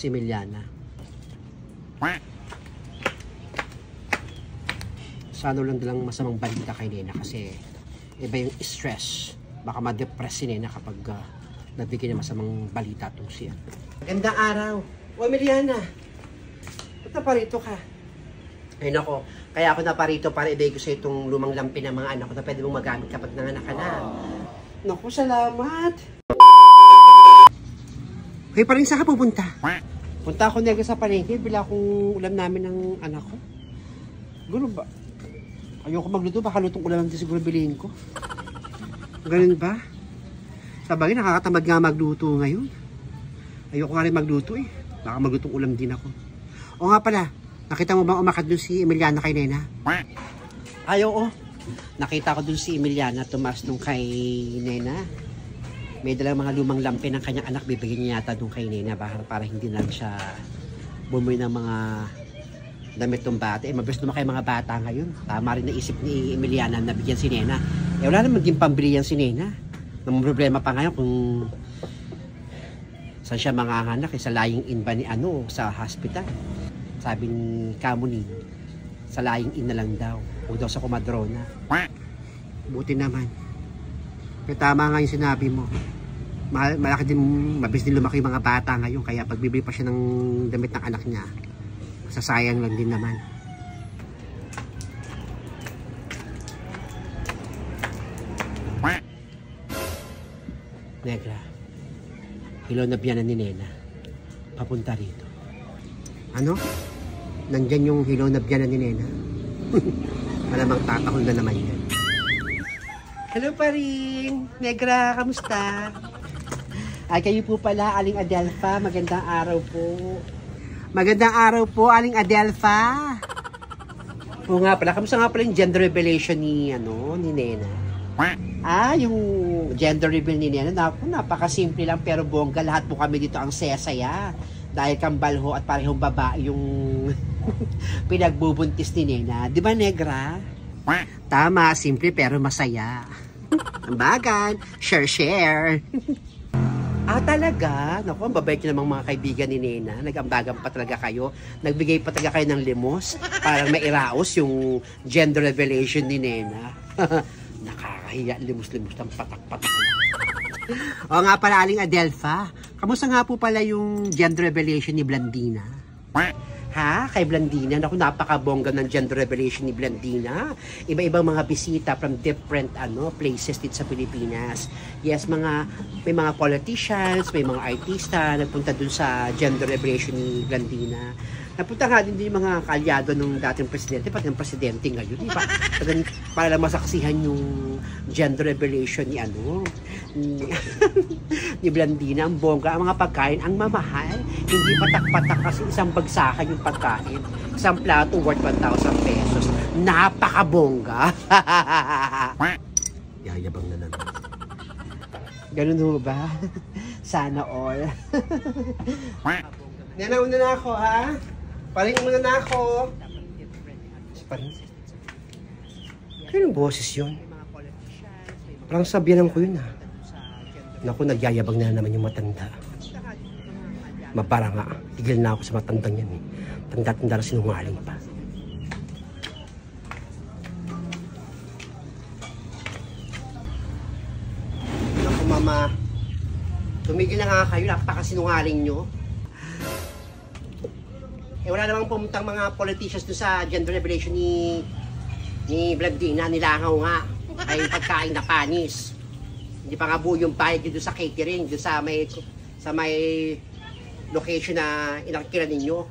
si Emiliana. Sana lang dalang masamang balita kay Nena kasi iba yung stress. Baka ma-depress si Nena kapag nabigyan ng masamang balita itong siya. Magandang araw. O Emiliana, ba't naparito ka? Ay nako, kaya ako naparito para ibigay ko sa itong lumang lampi ng mga anak ko na pwede mong magamit kapag nanganak ka na. Naku, salamat. Kaya pa rin saan ka pupunta? Punta ako nega sa palengke, bila akong ulam namin ng anak ko. Gulo ba? Ayoko magluto, baka lutong ulam din siguro bilhin ko. Ganun ba? Sabagay, nakakatamad nga magluto ngayon. Ayoko nga rin magluto eh. Baka maglutong ulam din ako. O nga pala, nakita mo bang umakat dun si Emiliana kay Nena? Ay, oo. Nakita ko dun si Emiliana, tumaas nung kay Nena. May dalang mga lumang lampi ng kanyang anak, bibigyan niya yata dun kay Nena para hindi lang siya bumuwi ng mga damit ng bata. Mabilis naman kayo mga bata ngayon. Tama rin naisip ni Emiliana na bigyan si Nena. Wala naman din pambili yan si Nena. Nang problema pa ngayon kung saan siya manganganak, sa lying-in ba ni sa hospital. Sabi ni Kamuning, sa lying-in na lang daw. Huwag daw sa Comadrona. Buti naman. Kaya tama nga yung sinabi mo. Malaki din, mabilis din lumaki yung mga bata ngayon. Kaya pag bibili pa siya ng damit ng anak niya, sasayang lang din naman. Negra, hilaw na biyanan ni Nena. Papunta rito. Ano? Nandyan yung hilaw na biyanan ni Nena? Malamang tatakol na naman yan. Hello pa rin. Negra, kamusta? Ay, kayo po pala, Aling Adelfa. Magandang araw po. Magandang araw po, Aling Adelfa. Oo nga pala, kamusta nga pala yung gender revelation ni Nena? Ah, yung gender reveal ni Nena, napakasimple lang pero bongga. Lahat po kami dito ang saya-saya. Dahil kambal ho at parehong babae yung pinagbubuntis ni Nena. Di ba, Negra? Tama, simple pero masaya. Ang bagan, share. Ah, talaga? Naku, ang babait nyo namang mga kaibigan ni Nena. Nag-ambagan pa talaga kayo. Nagbigay pa talaga kayo ng limos. Para mairaos yung gender revelation ni Nena. Nakakahiya, limos-limos ng patak-patak. O nga pala, Aling Adelfa. Kamusta nga po pala yung gender revelation ni Blandina? Ha? Kay Blandina? Naku, napakabongga ng gender revelation ni Blandina. Iba-ibang mga bisita from different places dito sa Pilipinas. Yes, may mga politicians, may mga artista nagpunta dun sa gender revelation ni Blandina. Napunta nga din yung mga kalyado ng dating presidente, pati ng presidente ngayon. Diba? Para lang masaksihan yung gender revelation ni ni Blandina. Ang bongga, ang mga pagkain, ang mamahal. Hindi patak-patak kasi isang bagsakan yung pagkain. Isang plato worth 1,000 pesos. Napakabongga. Yayabang na naman. Ganun ho ba? Sana all. Nanauna na ako, ha? Paring muna na ako. Paring. Kailang boses yun? Parang sabihan ko yun, ha? Naku, nagyayabang na naman yung matanda. Mabara nga. Tigil na ako sa matandang yan, eh. Tanda-tanda na sinungaling pa. Naku, mama. Tumigil na nga kayo. Napakasinungaling nyo. Wala namang pumuntang mga politicians doon sa gender revelation ni Blandina. Nilangaw nga ay pagkain na panis. Hindi pa nga buo yung bayad doon sa catering, doon sa may location na inakira ninyo.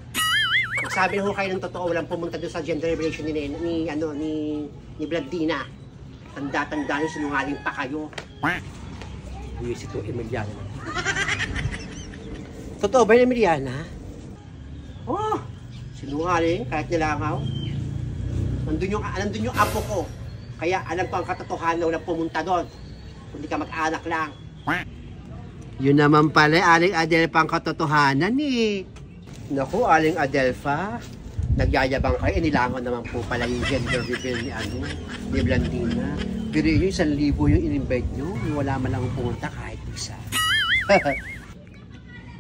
Magsabi na ho kayo ng totoo, walang pumunta doon sa gender revelation ni Blandina. Tanda-tanda nyo, sinungaling pa kayo. Yes, ito Emiliana. Totoo ba yung Emiliana? Oh, sinungaling, kahit nilangaw. Nandun yung apo ko. Kaya alam ko ang katotohanan na walang pumunta doon. Hindi ka mag-anak lang. Yun naman pala, Aling Adelfa ang katotohanan eh. Naku, Aling Adelfa. Nagyayabang kayo, nilangaw naman po pala yung gender reveal ni Blandina. Pero yun, 1,000 yung in-invite nyo. Wala man lang pumunta kahit isa.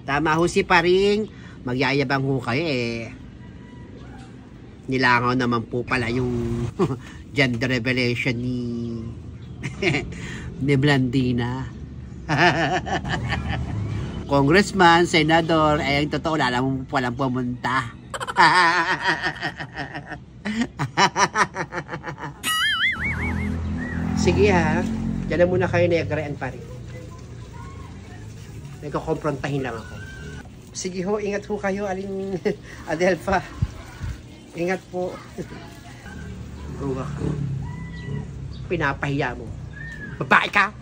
Tama ho si Paring. Magyayabang ho kayo eh. Nilangaw naman po pala yung gender revelation ni ni Blandina. Congressman, senador, eh, ang totoo, wala naman po walang pumunta. Sige ha, dyan muna kayo Negra and Pari. Nagkakomprontahin lang ako. Sige ho, ingat ho kayo, Aling Adelfa. Ingat po. Ruwa ka. Pinapahiya mo. Babae ka!